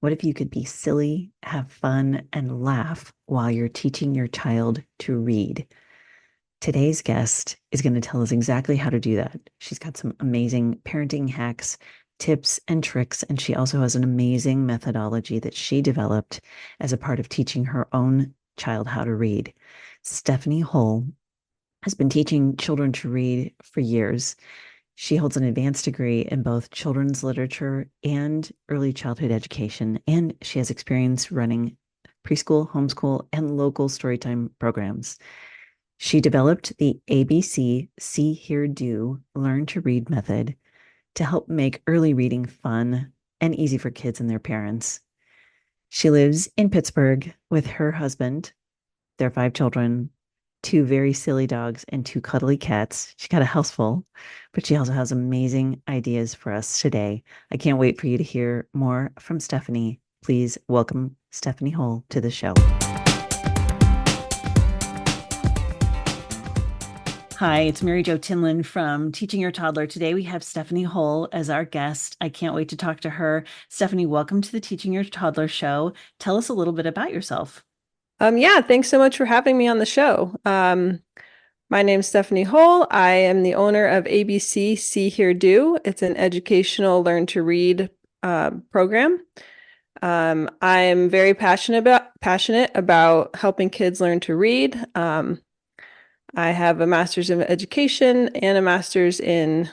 What if you could be silly, have fun, and laugh while you're teaching your child to read? Today's guest is going to tell us exactly how to do that. She's got some amazing parenting hacks, tips, and tricks, and she also has an amazing methodology that she developed as a part of teaching her own child how to read. Stefanie Hohl has been teaching children to read for years. She holds an advanced degree in both children's literature and early childhood education, and she has experience running preschool, homeschool, and local storytime programs. She developed the ABC See, Hear, Do Learn to Read method to help make early reading fun and easy for kids and their parents. She lives in Pittsburgh with her husband, their 5 children, 2 very silly dogs, and 2 cuddly cats. She got a house full, but she also has amazing ideas for us today. I can't wait for you to hear more from Stefanie. Please welcome Stefanie Hohl to the show. Hi, it's Mary Jo Tinlin from Teaching Your Toddler. Today we have Stefanie Hohl as our guest. I can't wait to talk to her. Stefanie, welcome to the Teaching Your Toddler show. Tell us a little bit about yourself. Yeah, thanks so much for having me on the show. My name's Stefanie Hohl. I am the owner of ABC See, Hear, Do. It's an educational learn to read program. I'm very passionate about helping kids learn to read. I have a master's in education and a master's in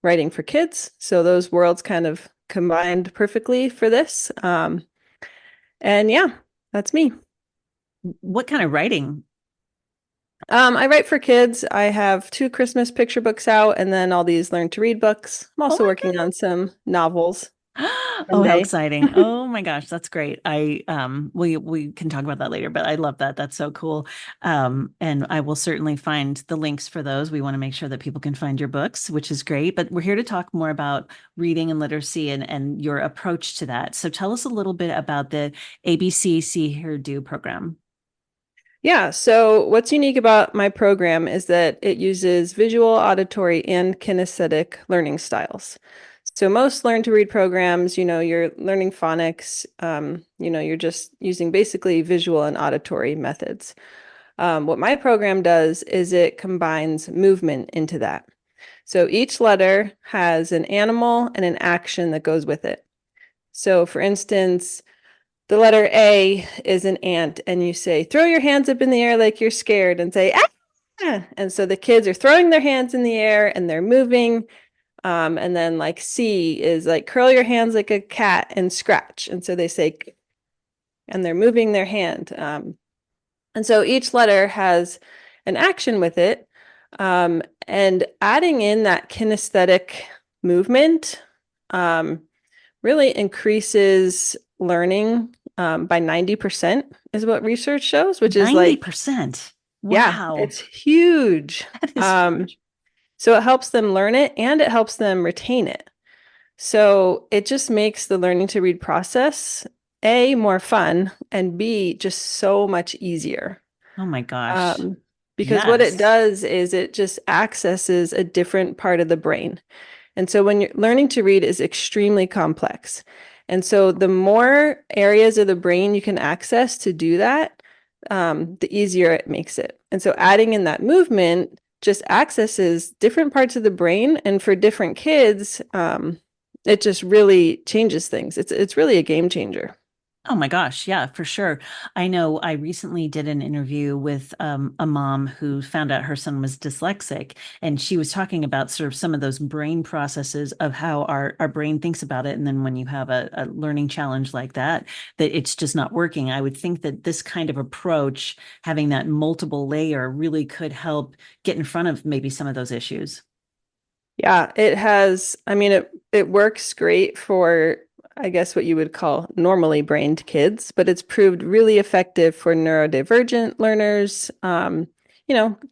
writing for kids. So those worlds kind of combined perfectly for this. And yeah, that's me. What kind of writing? I write for kids. I have 2 Christmas picture books out and then all these learn to read books. I'm Oh also my working on some novels goodness. one Oh, how day. exciting. Oh my gosh, that's great. We can talk about that later, but I love that. That's so cool. And I will certainly find the links for those. We want to make sure that people can find your books, which is great. But we're here to talk more about reading and literacy and your approach to that. So tell us a little bit about the ABC See Hear Do program. Yeah, so what's unique about my program is that it uses visual, auditory, and kinesthetic learning styles. So most learn to read programs, you're learning phonics, you're just using basically visual and auditory methods. What my program does is it combines movement into that. So each letter has an animal and an action that goes with it. So for instance, the letter A is an ant, and you say, throw your hands up in the air like you're scared and say, ah! And so the kids are throwing their hands in the air and they're moving. And then like C is like curl your hands like a cat and scratch. And so they say, and they're moving their hand. And so each letter has an action with it. And adding in that kinesthetic movement really increases learning by 90% is what research shows, which is like, 90%. yeah, Wow. it's huge. That is Um, huge. so it helps them learn it and it helps them retain it. So it just makes the learning to read process, A, more fun, and B, just so much easier. Oh my gosh. Um, because what it Yes. does is it just accesses a different part of the brain. And so when you're learning to read is extremely complex. And so the more areas of the brain you can access to do that, the easier it makes it. And so adding in that movement just accesses different parts of the brain. And for different kids, it just really changes things. It's really a game changer. Oh my gosh, yeah, for sure. I know I recently did an interview with a mom who found out her son was dyslexic, and she was talking about sort of some of those brain processes of how our brain thinks about it. And then when you have a learning challenge like that, that it's just not working. I would think that this kind of approach, having that multiple layer, really could help get in front of maybe some of those issues. Yeah, it has, I mean, it works great for, I guess, what you would call normally brained kids, but it's proved really effective for neurodivergent learners,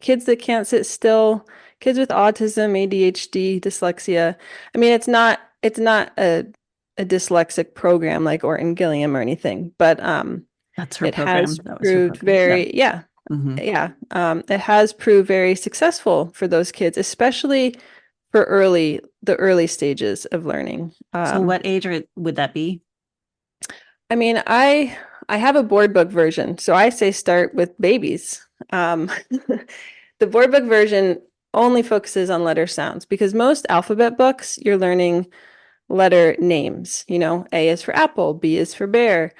kids that can't sit still, kids with autism, ADHD, dyslexia. I mean, it's not a dyslexic program like Orton Gilliam or anything, but That's her it program. has That was her proved program. Yeah. very, yeah, Hmm. yeah, it has proved very successful for those kids, especially for the early stages of learning. So what age would that be? I mean, I have a board book version, so I say start with babies. The board book version only focuses on letter sounds because most alphabet books, you're learning letter names. A is for apple, B is for bear,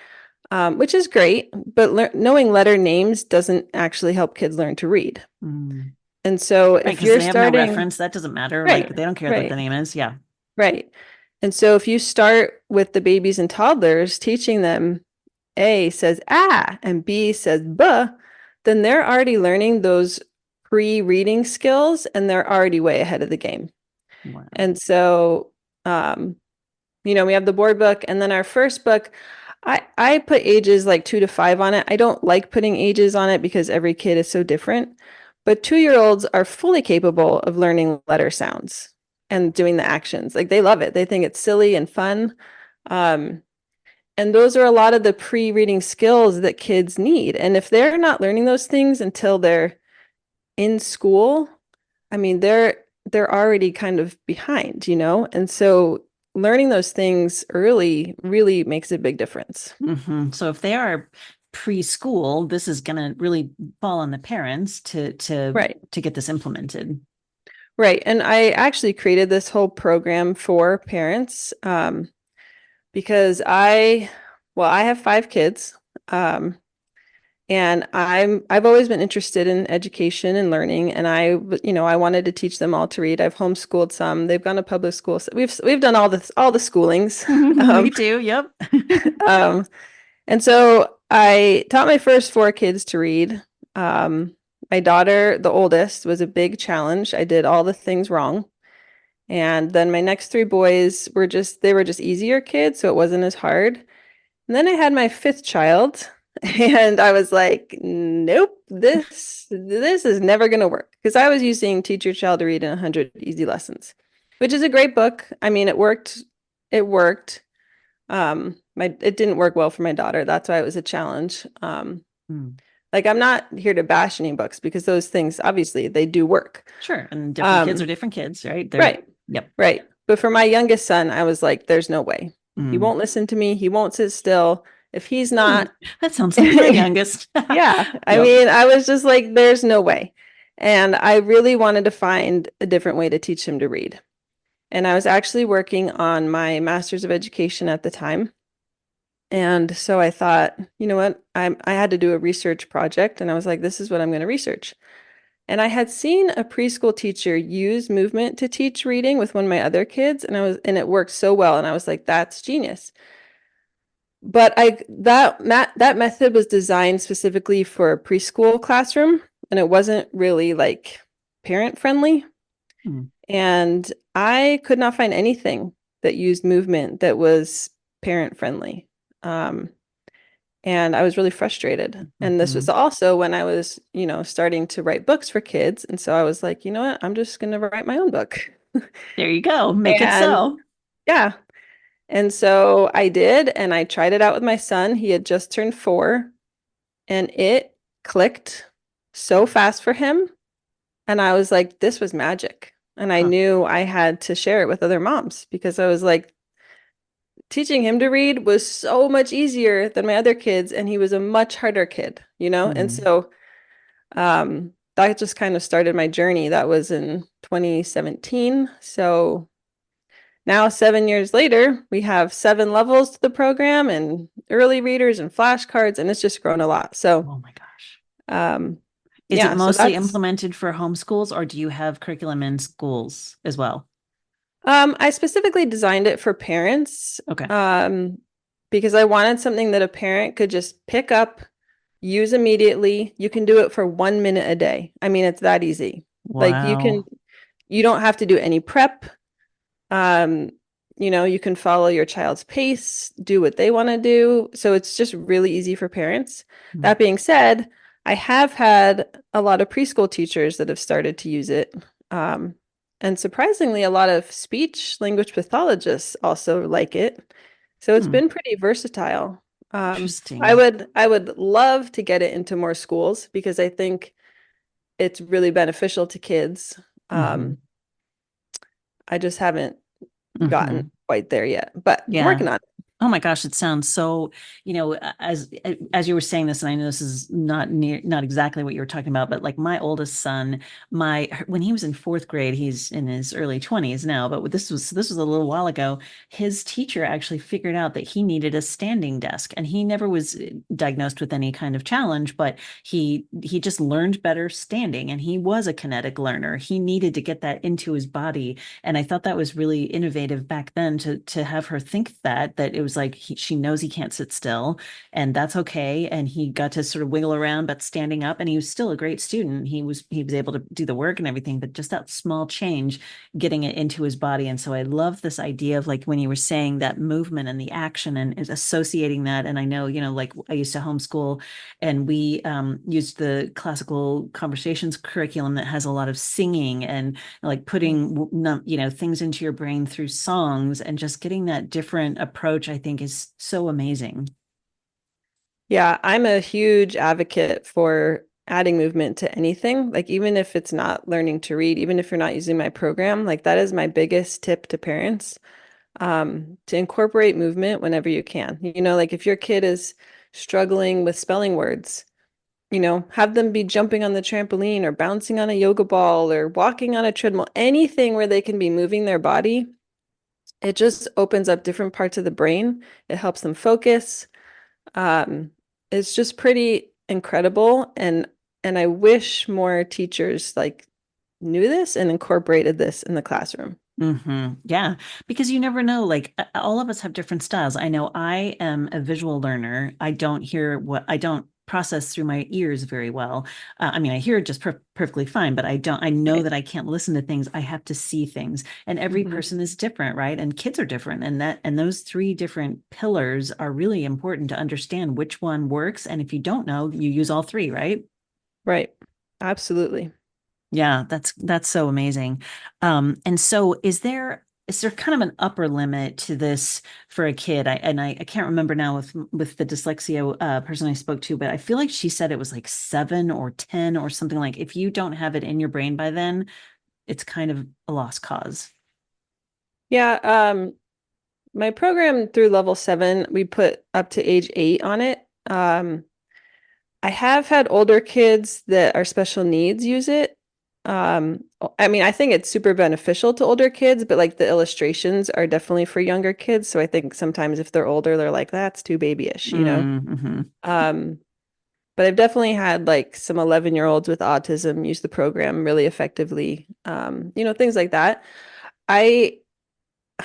which is great, but knowing letter names doesn't actually help kids learn to read. Mm. And so Right, if because you're they have no starting, reference. That doesn't matter. Like right, they don't care what the right, name is. Yeah. right. And so if you start with the babies and toddlers, teaching them A says ah and B says buh, then they're already learning those pre-reading skills and they're already way ahead of the game. Wow. And so, um, we have the board book and then our first book, I put ages like 2 to 5 on it. I don't like putting ages on it because every kid is so different. But 2-year-olds are fully capable of learning letter sounds and doing the actions. Like they love it. They think it's silly and fun. Um, and those are a lot of the pre-reading skills that kids need. And if they're not learning those things until they're in school, I mean, they're already kind of behind. And so learning those things early really makes a big difference. So if they are preschool, this is going to really fall on the parents Right. to get this implemented. Right. And I actually created this whole program for parents because I have 5 kids. And I've always been interested in education and learning, and I wanted to teach them all to read. I've homeschooled some. They've gone to public school. So we've done all the schoolings. Me Um, too. Yep. um, and so I taught my first 4 kids to read. My daughter, the oldest, was a big challenge. I did all the things wrong. And then my next 3 boys they were just easier kids, so it wasn't as hard. And then I had my 5th child, and I was like, nope, this is never going to work because I was using Teach Your Child to Read in 100 Easy Lessons, which is a great book. I mean, it worked. It worked. It didn't work well for my daughter. That's why it was a challenge. Mm. Like I'm not here to bash any books because those things obviously they do work. Sure. And different kids are Um, different kids, right? They're, right, yep. right. But for my youngest son, I was like, there's no way. He Mm. won't listen to me. He won't sit still. If he's Hmm. not, That sounds like my youngest. yeah, I Yep. mean, I was just like, there's no way. And I really wanted to find a different way to teach him to read. And I was actually working on my master's of education at the time. And so I thought, you know what? I had to do a research project and I was like, this is what I'm going to research. And I had seen a preschool teacher use movement to teach reading with one of my other kids and it worked so well and I was like, that's genius. But that method was designed specifically for a preschool classroom and it wasn't really like parent friendly. Mm. And I could not find anything that used movement that was parent friendly. Um, and I was really frustrated. And this was Mhm. also when I was, starting to write books for kids. And so I was like, you know what? I'm just going to write my own book. There you go. Make it And so. yeah. And so I did, and I tried it out with my son. He had just turned 4, and it clicked so fast for him. And I was like, this was magic. And I Huh. knew I had to share it with other moms because I was like, teaching him to read was so much easier than my other kids, and he was a much harder kid. And Mm. so that just kind of started my journey. That was in 2017. So now, 7 years later, we have 7 levels to the program and early readers and flashcards, and it's just grown a lot. So, Oh my gosh. um, Is it yeah, so mostly that's, implemented for homeschools or do you have curriculum in schools as well? I specifically designed it for parents, Okay. because I wanted something that a parent could just pick up, use immediately. You can do it for 1 minute a day. I mean, it's that easy. Like Wow. you don't have to do any prep. Um, you can follow your child's pace, do what they want to do. So it's just really easy for parents. Mm. That being said, I have had a lot of preschool teachers that have started to use it. Um, and surprisingly, a lot of speech language pathologists also like it. So it's Hmm. been pretty versatile. I Interesting. would I would love to get it into more schools because I think it's really beneficial to kids. Hmm. I just haven't gotten Hmm. quite there yet, but Yeah. working on it. Oh my gosh, it sounds so, as you were saying this, and I know this is not exactly what you were talking about, but like my oldest son, when he was in fourth grade, he's in his early 20s now, but this was a little while ago. His teacher actually figured out that he needed a standing desk, and he never was diagnosed with any kind of challenge, but he just learned better standing, and he was a kinetic learner. He needed to get that into his body, and I thought that was really innovative back then to have her think that it was like she knows he can't sit still, and that's okay. And he got to sort of wiggle around, but standing up, and he was still a great student. He was able to do the work and everything, but just that small change, getting it into his body. And so I love this idea of like when you were saying that movement and the action and is associating that. And I know, like I used to homeschool, and we used the classical conversations curriculum that has a lot of singing and like putting things into your brain through songs, and just getting that different approach, I think, is so amazing. Yeah, I'm a huge advocate for adding movement to anything. Like even if it's not learning to read, even if you're not using my program, like that is my biggest tip to parents, to incorporate movement whenever you can. Like if your kid is struggling with spelling words, have them be jumping on the trampoline or bouncing on a yoga ball or walking on a treadmill, anything where they can be moving their body. It just opens up different parts of the brain. It helps them focus. Um, it's just pretty incredible. And I wish more teachers like knew this and incorporated this in the classroom. Yeah, because you never know. Like all of us have different styles. I know I am a visual learner. I don't process through my ears very well. I mean, I hear it just perfectly fine, but I know Right. that I can't listen to things. I have to see things, and every Mhm. person is different, right? And kids are different, and those three different pillars are really important to understand which one works. And if you don't know, you use all three, right? Right. Absolutely. Yeah, that's so amazing. And so is there kind of an upper limit to this for a kid? I can't remember now with the dyslexia person I spoke to, but I feel like she said it was like 7 or 10 or something. Like if you don't have it in your brain by then, it's kind of a lost cause. Yeah. My program through level 7, we put up to age 8 on it. I have had older kids that are special needs use it. I mean, I think it's super beneficial to older kids, but like the illustrations are definitely for younger kids. So I think sometimes if they're older, they're like, that's too babyish. Mm-hmm. Um, but I've definitely had like some 11-year-olds with autism use the program really effectively. Things like that. I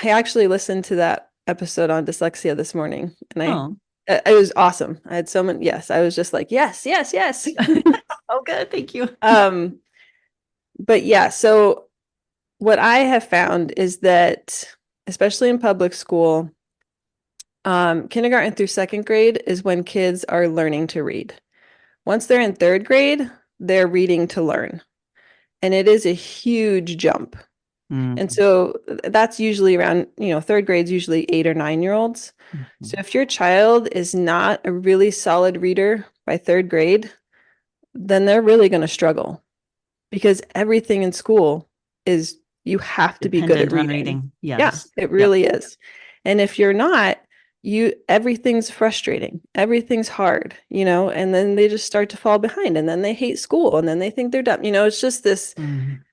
I actually listened to that episode on dyslexia this morning, and Oh. it was awesome. I had so many, yes, I was just like, yes, yes, yes. Oh, good. Thank you. Um, but yeah, so what I have found is that, especially in public school, kindergarten through second grade is when kids are learning to read. Once they're in third grade, they're reading to learn. And it is a huge jump. And Mm-hmm. so that's usually around, third grade's usually 8 or 9-year-olds. So if your child is not a really solid reader by third grade, then they're really going to struggle because everything in school is you have to be good at Dependent on reading. reading. Yeah, Yes. it Yep. really is. And if you're not, everything's frustrating. Everything's hard, and then they just start to fall behind and then they hate school and then they think they're dumb. It's just this,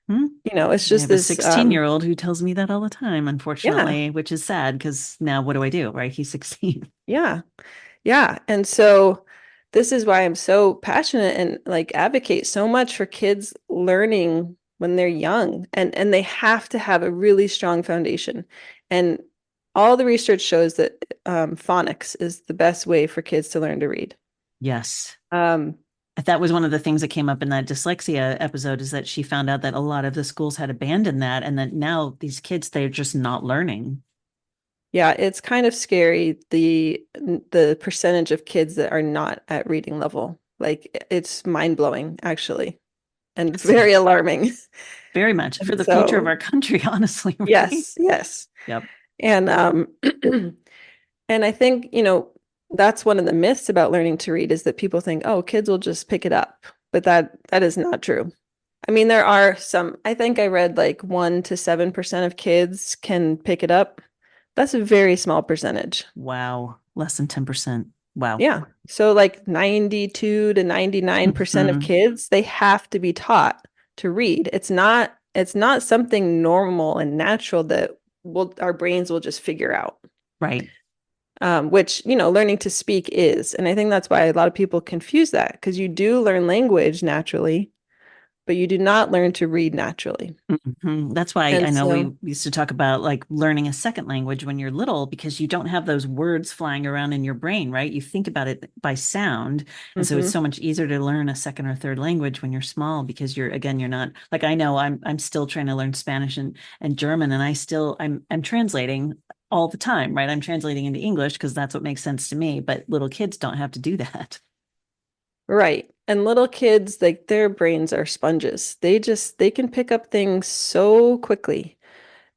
Mm-hmm. it's I just have a this 16-year-old who tells me that all the time, yeah, unfortunately, which is sad because now what do I do, right? He's 16. yeah. Yeah. And so this is why I'm so passionate and like advocate so much for kids learning when they're young, and they have to have a really strong foundation. And all the research shows that phonics is the best way for kids to learn to read. Yes. Um, That was one of the things that came up in that dyslexia episode is that she found out that a lot of the schools had abandoned that, and that now these kids, they're just not learning. yeah, it's kind of scary the percentage of kids that are not at reading level. Like it's mind-blowing actually, and Yes, it very is. alarming. Very much for And the future of so our country, honestly, right? yes, yes. Yep. And and I think, that's one of the myths about learning to read is that people think, oh, kids will just pick it up. But that is not true. I mean, there are some, I think I read like 1 to 7% of kids can pick it up, That's a very small percentage. Wow. Less than 10%. Wow. Yeah. So like 92 to 99% of Mhm. kids, they have to be taught to read. It's not something normal and natural that our brains will just figure out. Right. Which, learning to speak is. And I think that's why a lot of people confuse that because you do learn language naturally, but you do not learn to read naturally. That's why I And know we so, used to talk about like learning a second language when you're little because you don't have those words flying around in your brain, right? You think about it by sound. And so it's mhm. so much easier to learn a second or third language when you're small because you're not like I know I'm still trying to learn Spanish and German and I'm translating all the time, right? I'm translating into English because that's what makes sense to me, but little kids don't have to do that. Right. And little kids, like their brains are sponges. They can pick up things so quickly.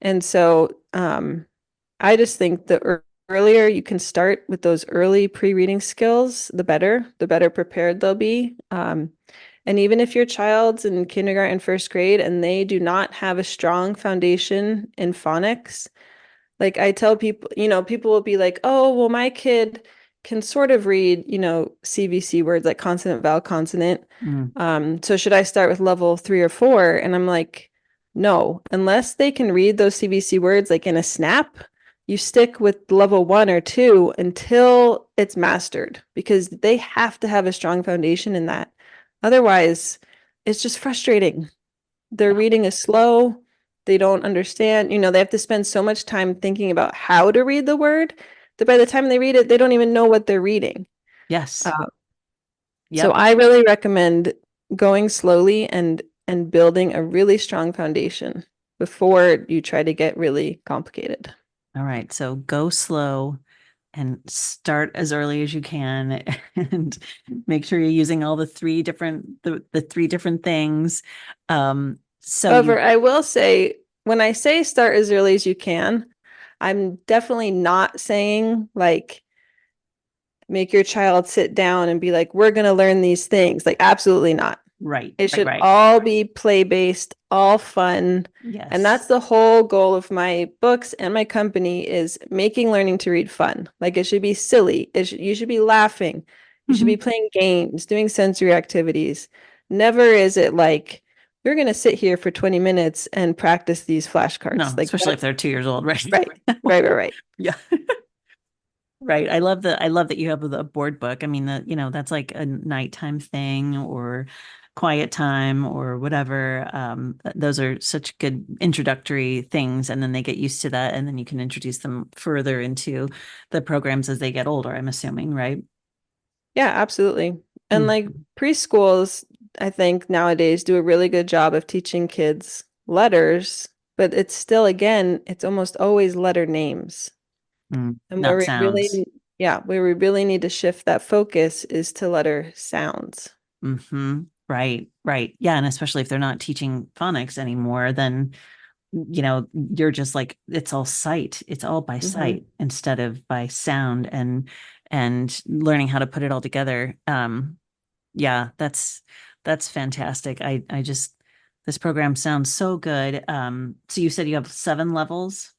And so, I just think the earlier you can start with those early pre-reading skills, the better prepared they'll be. And even if your child's in kindergarten, first grade, and they do not have a strong foundation in phonics, like I tell people, people will be like, oh, well, my kid can sort of read, CVC words like consonant, vowel, consonant. Mm. So should I start with level 3 or 4? And I'm like, no, unless they can read those CVC words like in a snap, you stick with level 1 or 2 until it's mastered because they have to have a strong foundation in that. Otherwise, it's just frustrating. Their reading is slow. They don't understand. They have to spend so much time thinking about how to read the word that by the time they read it, they don't even know what they're reading. Yes. Uh, so Yep. I really recommend going slowly and building a really strong foundation before you try to get really complicated. All right. So go slow and start as early as you can and make sure you're using all the three different things. So However, you I will say when I say start as early as you can, I'm definitely not saying like make your child sit down and be like, we're going to learn these things. Like, absolutely not. right, It right, should right. all be play based, all fun. And Yes. that's the whole goal of my books and my company is making learning to read fun. Like it should be silly. You should be laughing. You should be Mhm. playing games, doing sensory activities. Never is it like, we're going to sit here for 20 minutes and practice these flashcards. No, Like especially if that's they're 2 years old, right? right, right. Yeah. Right. I love that you have the board book. I mean, that's like a nighttime thing or quiet time or whatever. Those are such good introductory things. And then they get used to that. And then you can introduce them further into the programs as they get older, I'm assuming, right? Yeah, absolutely. And like Mhm. preschools, I think nowadays do a really good job of teaching kids letters, but it's still, again, it's almost always letter names. And Not sounds. where we really need to shift that focus is to letter sounds. Right, right. Yeah. And especially if they're not teaching phonics anymore, then you're just like it's all sight, it's all by Hmm. sight instead of by sound and learning how to put it all together. Yeah, that's fantastic. I just this program sounds so good. So you said you have 7 levels.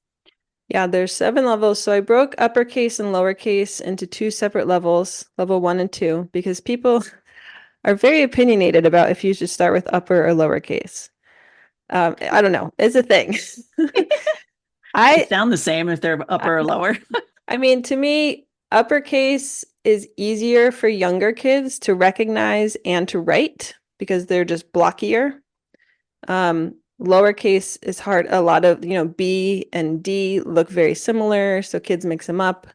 Yeah, there's 7 levels. So I broke uppercase and lowercase into 2 separate levels, level 1 and 2, because people are very opinionated about if you should start with upper or lowercase. I don't know. It's a thing. They I sound the same if they're upper or lower. I mean, to me, uppercase is easier for younger kids to recognize and to write because they're just blockier. Lowercase is hard. A lot of, B and D look very similar, so kids mix them up.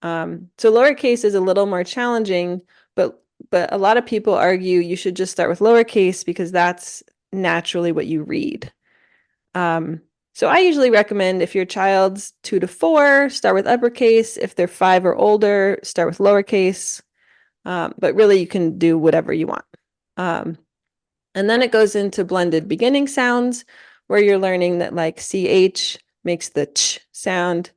So lowercase is a little more challenging, but a lot of people argue you should just start with lowercase because that's naturally what you read. Um, so I usually recommend if your child's 2 to 4, start with uppercase. If they're 5 or older, start with lowercase. But really, you can do whatever you want. Um, and then it goes into blended beginning sounds, where you're learning that like CH makes the ch sound.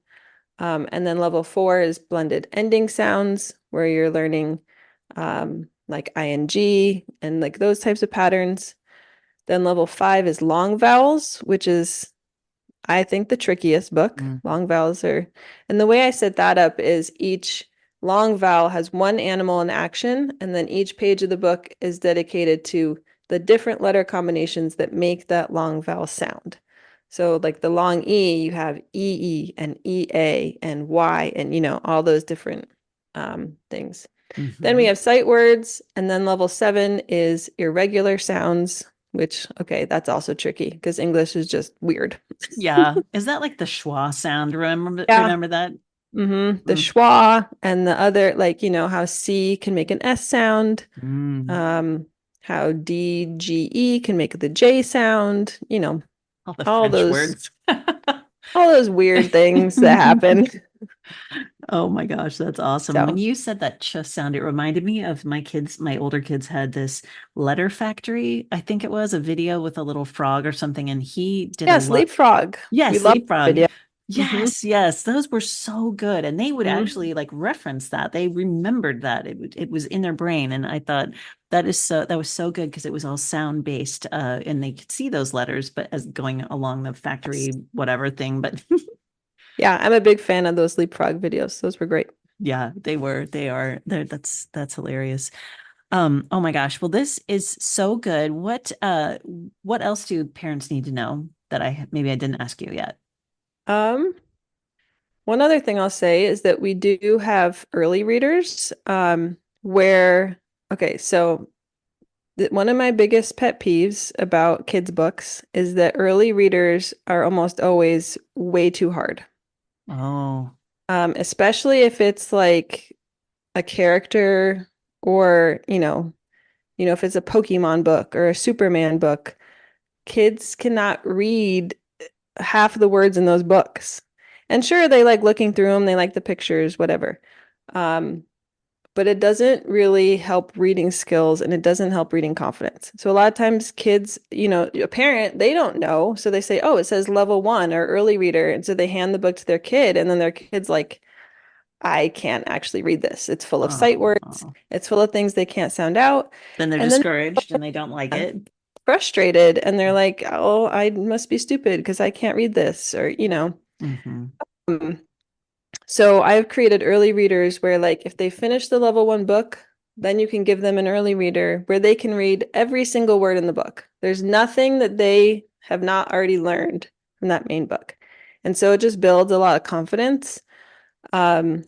And then level 4 is blended ending sounds, where you're learning like ing and like those types of patterns. Then level 5 is long vowels, which is I think the trickiest book. Mm. Long vowels are, and the way I set that up is each long vowel has one animal in action, and then each page of the book is dedicated to the different letter combinations that make that long vowel sound. So like the long E, you have EE and EA and Y and all those different things. Then we Hmm. have sight words, and then level 7 is irregular sounds, which, okay, that's also tricky because English is just weird. Yeah. Is that like the schwa sound? Yeah. Remember that? The Mm. schwa and the other, like, how C can make an S sound, Mm. um, how D, G, E can make the J sound, All the all French those words. all those weird things that happen. Oh my gosh, that's awesome. When So, you said that ch sound, it reminded me of my older kids had this letter factory. I think it was a video with a little frog or something, and he did a yes, lot. leapfrog. We Yes, love the leapfrog. video. Hmm. Yes, yes, those were so good. And they would Hmm. actually like reference that. They remembered that. It was in their brain. And I thought that was so good because it was all sound based and they could see those letters, but as going along the factory whatever thing. But Yeah, I'm a big fan of those leapfrog videos. Those were great. yeah, they are. That's hilarious. Oh my gosh. Well, this is so good. What else do parents need to know that I maybe I didn't ask you yet? Um, One other thing I'll say is that we do have early readers, where, okay, so one of my biggest pet peeves about kids' books is that early readers are almost always way too hard. Oh, Especially if it's like a character or, if it's a Pokemon book or a Superman book, kids cannot read half of the words in those books. And sure, they like looking through them, they like the pictures, whatever. Um, but it doesn't really help reading skills and it doesn't help reading confidence. So a lot of times kids, a parent, they don't know. So they say, oh, it says level 1 or early reader. And so they hand the book to their kid, and then their kid's like, I can't actually read this. It's full of sight words. oh. It's full of things they can't sound out. Then they're And then discouraged and they don't like it. frustrated and they're like, oh, I must be stupid because I can't read this, or. Hmm. Um, so I've created early readers where, like, if they finish the level 1 book, then you can give them an early reader where they can read every single word in the book. There's nothing that they have not already learned from that main book. And so it just builds a lot of confidence. Um,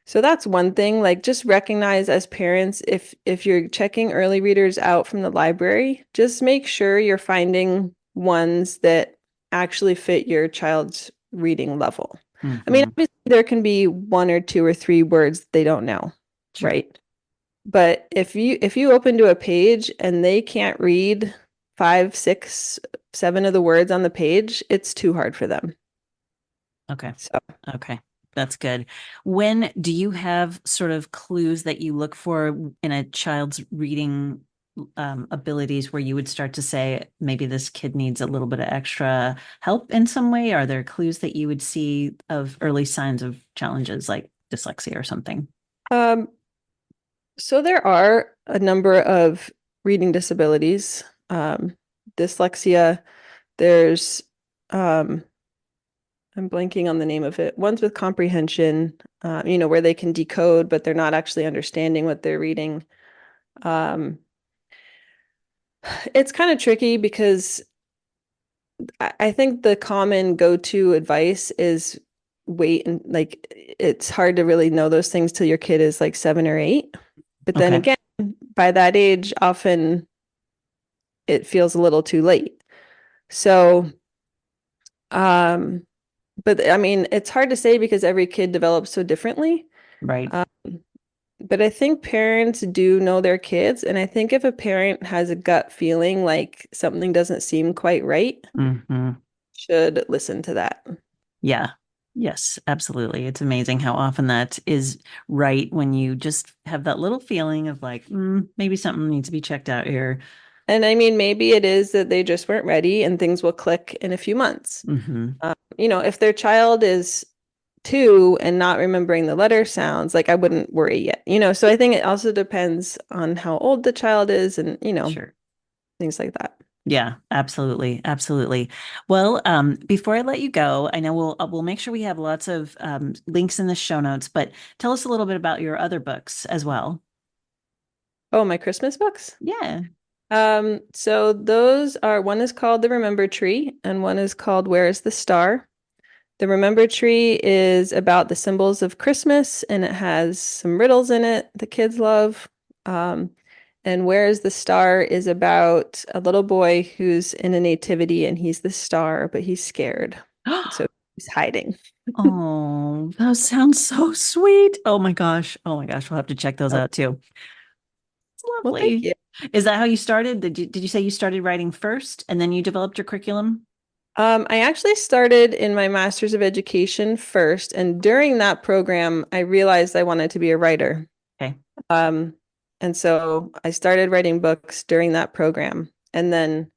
so that's one thing, like just recognize as parents, if you're checking early readers out from the library, just make sure you're finding ones that actually fit your child's reading level. I mean, Hmm. obviously there can be 1 or 2 or 3 words they don't know, Sure. right? But if you open to a page and they can't read 5, 6, 7 of the words on the page, it's too hard for them. Okay. So Okay. That's good. When do you have sort of clues that you look for in a child's reading abilities where you would start to say maybe this kid needs a little bit of extra help in some way? Are there clues that you would see of early signs of challenges like dyslexia or something? um, So there are a number of reading disabilities. Dyslexia, there's um, I'm blanking on the name of it. Ones with comprehension, where they can decode, but they're not actually understanding what they're reading. Um, it's kind of tricky because I think the common go-to advice is wait, and like it's hard to really know those things till your kid is like 7 or 8. But then Okay. again, by that age, often it feels a little too late. So, um, but I mean, it's hard to say because every kid develops so differently. Right. Um, but I think parents do know their kids. And I think if a parent has a gut feeling like something doesn't seem quite right, Hmm. should listen to that. Yeah. Yes, absolutely. It's amazing how often that is right when you just have that little feeling of like, maybe something needs to be checked out here. And I mean, maybe it is that they just weren't ready and things will click in a few months. Hmm. If their child is 2 and not remembering the letter sounds, like I wouldn't worry yet. So I think it also depends on how old the child is and, Sure. things like that. Yeah, absolutely. Absolutely. Well, before I let you go, I know we'll make sure we have lots of links in the show notes, but tell us a little bit about your other books as well. Oh, my Christmas books? Yeah. So those are one is called The Remember Tree and one is called Where is the Star? The Remember Tree is about the symbols of Christmas and it has some riddles in it the kids love. Um, and Where is the Star is about a little boy who's in a nativity and he's the star, but he's scared. So he's hiding. Oh, that sounds so sweet. Oh my gosh. Oh my gosh. We'll have to check those Oh, out too. It's well, thank lovely. you. Is that how you started? Did you say you started writing first and then you developed your curriculum? I actually started in my Master's of Education first, and during that program, I realized I wanted to be a writer. Okay. Um, and so I started writing books during that program. And then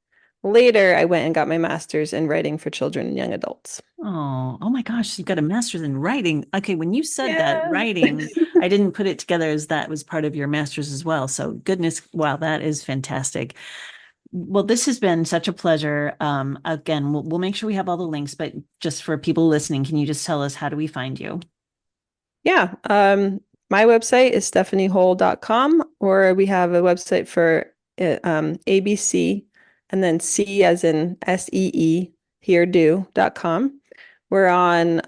later, I went and got my master's in writing for children and young adults. Oh my gosh, you've got a master's in writing. Okay, when you said that Yeah. writing, I didn't put it together as that was part of your master's as well. So goodness, wow, that is fantastic. Well, this has been such a pleasure. Again, we'll make sure we have all the links, but just for people listening, can you just tell us how do we find you? Yeah. My website is stephaniehohl.com, or we have a website for ABC and then C as in SEE, here do.com. We're on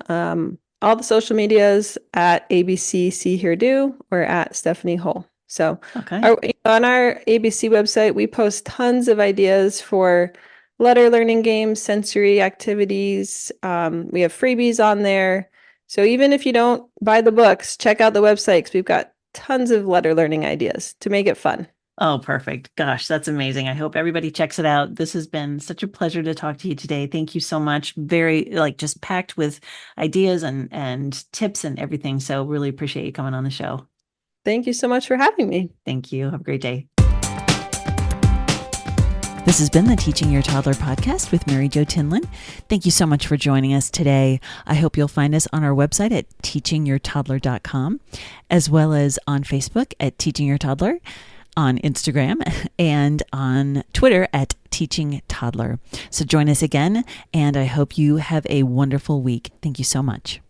all the social medias at ABC See Here Do or at Stephanie Hohl. So Okay. on our ABC website, we post tons of ideas for letter learning games, sensory activities. We have freebies on there. So even if you don't buy the books, check out the website because we've got tons of letter learning ideas to make it fun. Oh, perfect. Gosh, that's amazing. I hope everybody checks it out. This has been such a pleasure to talk to you today. Thank you so much. Very like just packed with ideas and tips and everything. So really appreciate you coming on the show. Thank you so much for having me. Thank you. Have a great day. This has been the Teaching Your Toddler podcast with Mary Jo Tinlin. Thank you so much for joining us today. I hope you'll find us on our website at teachingyourtoddler.com, as well as on Facebook at Teaching Your Toddler, on Instagram, and on Twitter at Teaching Toddler. So join us again, and I hope you have a wonderful week. Thank you so much.